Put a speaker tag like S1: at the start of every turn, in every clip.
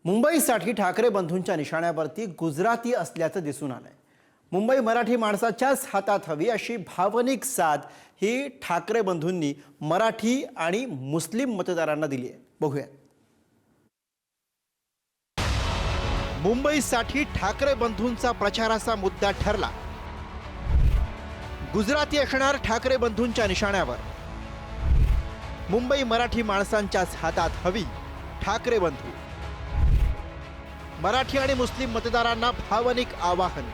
S1: मुंबईसाठी ठाकरे बंधूंच्या निशाण्यावरती गुजराती असल्याचं दिसून आलंय। मुंबई मराठी माणसाच्याच हातात हवी अशी भावनिक साथ ही ठाकरे बंधूंनी मराठी आणि मुस्लिम मतदारांना दिली आहे। बघूया। मुंबईसाठी ठाकरे बंधूंचा प्रचाराचा मुद्दा ठरला। गुजराती असणार ठाकरे बंधूंच्या निशाण्यावर। मुंबई मराठी माणसांच्याच हातात हवी ठाकरे बंधू। मराठी आणि मुस्लिम मतदारांना भावनिक आवाहन।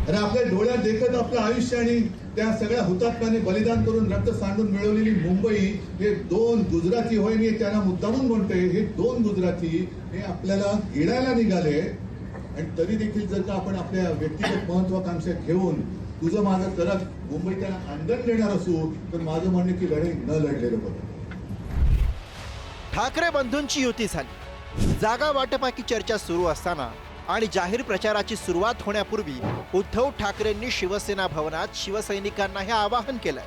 S2: आणि आपल्या डोळ्यात देखत आपलं आयुष्य आणि त्या सगळ्या हुतात्म्याने बलिदान करून रक्त सांडून मिळवलेली मुंबई हे दोन गुजराती होय, मी त्यांना मुद्दामून म्हणतोय, हे दोन गुजराती हे आपल्याला गिळायला निघाले। आणि तरी देखील जर का आपण आपल्या व्यक्तिगत महत्वाकांक्षा घेऊन तुझं माझं करत मुंबई त्यांना आंदोलन देणार असू तर माझं म्हणणं की लढाई न लढलेलं बरं।
S1: ठाकरे बंधूंची युती झाली। जागा वाटपाची चर्चा सुरू असताना आणि जाहीर प्रचाराची सुरुवात होण्यापूर्वी उद्धव ठाकरेंनी शिवसेना भवनात शिवसैनिकांना हे आवाहन केलंय।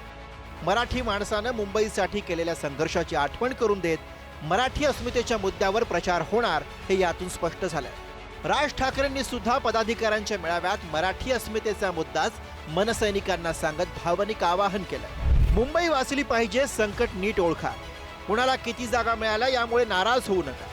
S1: मराठी माणसानं मुंबईसाठी केलेल्या संघर्षाची आठवण करून देत मराठी अस्मितेच्या मुद्द्यावर प्रचार होणार हे यातून स्पष्ट झालंय। राज ठाकरेंनी सुद्धा पदाधिकाऱ्यांच्या मेळाव्यात मराठी अस्मितेचा मुद्दाच मनसैनिकांना सांगत भावनिक आवाहन केलंय। मुंबई वाचली पाहिजे, संकट नीट ओळखा, कुणाला किती जागा मिळाल्या यामुळे नाराज होऊ नका।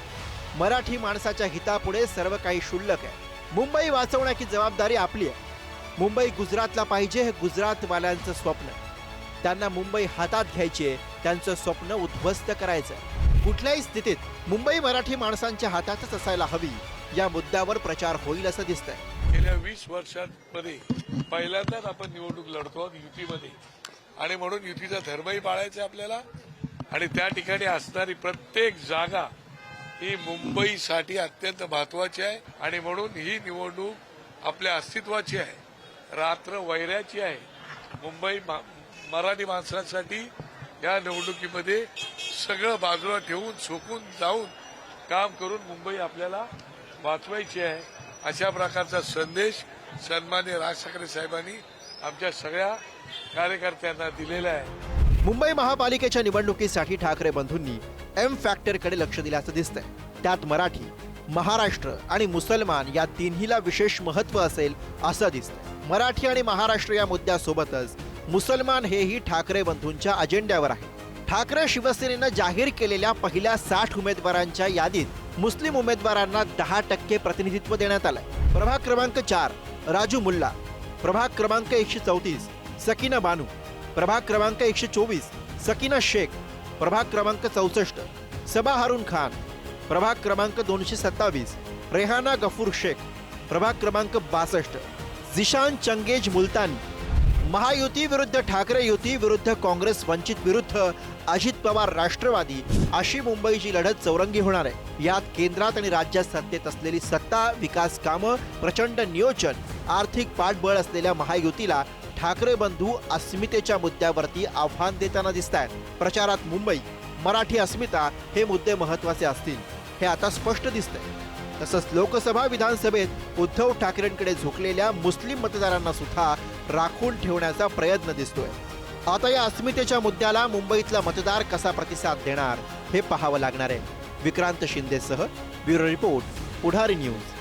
S1: मराठी माणसाच्या हितापुढे सर्व काही क्षुल्लक आहे। मुंबई वाचवण्याची जबाबदारी आपली आहे। मुंबई गुजरातला पाहिजे हे गुजरातवाल्यांचं स्वप्न आहे। त्यांना मुंबई हातात घ्यायची आहे, त्यांचं स्वप्न उद्ध्वस्त करायचं आहे। कुठल्याही स्थितीत मुंबई मराठी माणसांच्या हातातच असायला हवी या मुद्द्यावर प्रचार होईल असं दिसतंय।
S3: गेल्या 20 वर्षांमध्ये पहिल्यांदाच आपण निवडणूक लढतो युतीमध्ये, आणि म्हणून युतीचा धर्मही पाळायचा आपल्याला। आणि त्या ठिकाणी असणारी प्रत्येक जागा ही मुंबईसाठी अत्यंत महत्वाची आहे। आणि म्हणून ही निवडणूक आपल्या अस्तित्वाची आहे, रात्र वैऱ्याची आहे। मुंबई मराठी माणसांसाठी या निवडणुकीमध्ये सगळं बाजूला ठेवून झोकून जाऊन काम करून मुंबई आपल्याला वाचवायची आहे, अशा प्रकारचा संदेश सन्माननीय राज ठाकरे साहेबांनी आमच्या सगळ्या कार्यकर्त्यांना दिलेला आहे।
S1: मुंबई महापालिकेच्या निवडणुकीसाठी ठाकरे बंधूंनी एम फॅक्टरकडे लक्ष दिल्याचं दिसतंय। त्यात मराठी, महाराष्ट्र आणि मुसलमान या तिन्हीला विशेष महत्त्व असेल असं दिसतंय। मराठी आणि महाराष्ट्र या मुद्द्यासोबतच मुसलमान हेही ठाकरे बंधूंच्या अजेंड्यावर आहे। ठाकरे शिवसेनेनं जाहीर केलेल्या पहिल्या 60 उमेदवारांच्या यादीत मुस्लिम उमेदवारांना 10% प्रतिनिधित्व देण्यात आलंय। प्रभाग क्रमांक 4 राजू मुल्ला, प्रभाग क्रमांक 134 सकीना बानू, प्रभाग क्रमांक 124 सकीना शेख, प्रभाग क्रमांक 64 सबा हारून खान, प्रभाग क्रमांक 227 रेहाना गफूर शेख, प्रभाग क्रमांक 62 जिशान चंगेज मुलतानी। महायुती विरुद्ध ठाकरे युती विरुद्ध काँग्रेस वंचित विरुद्ध अजित पवार राष्ट्रवादी अशी मुंबईची लढत चौरंगी होणार आहे। यात केंद्रात आणि राज्यात सत्तेत असलेली सत्ता, विकास कामं, प्रचंड नियोजन, आर्थिक पाठबळ असलेल्या महायुतीला ठाकरे बंधू अस्मितेच्या मुद्द्यावरती आव्हान देताना दिसतायत। प्रचारात मुंबई, मराठी अस्मिता हे मुद्दे महत्त्वाचे असतील हे आता स्पष्ट दिसतंय। तसंच लोकसभा विधानसभेत उद्धव ठाकरेंकडे झुकलेल्या मुस्लिम मतदारांना सुद्धा राखून ठेवण्याचा प्रयत्न दिसतोय। आता या अस्मितेच्या मुद्द्याला मुंबईतला मतदार कसा प्रतिसाद देणार हे पाहावं लागणार आहे। विक्रांत शिंदेसह ब्युरो रिपोर्ट, पुढारी न्यूज।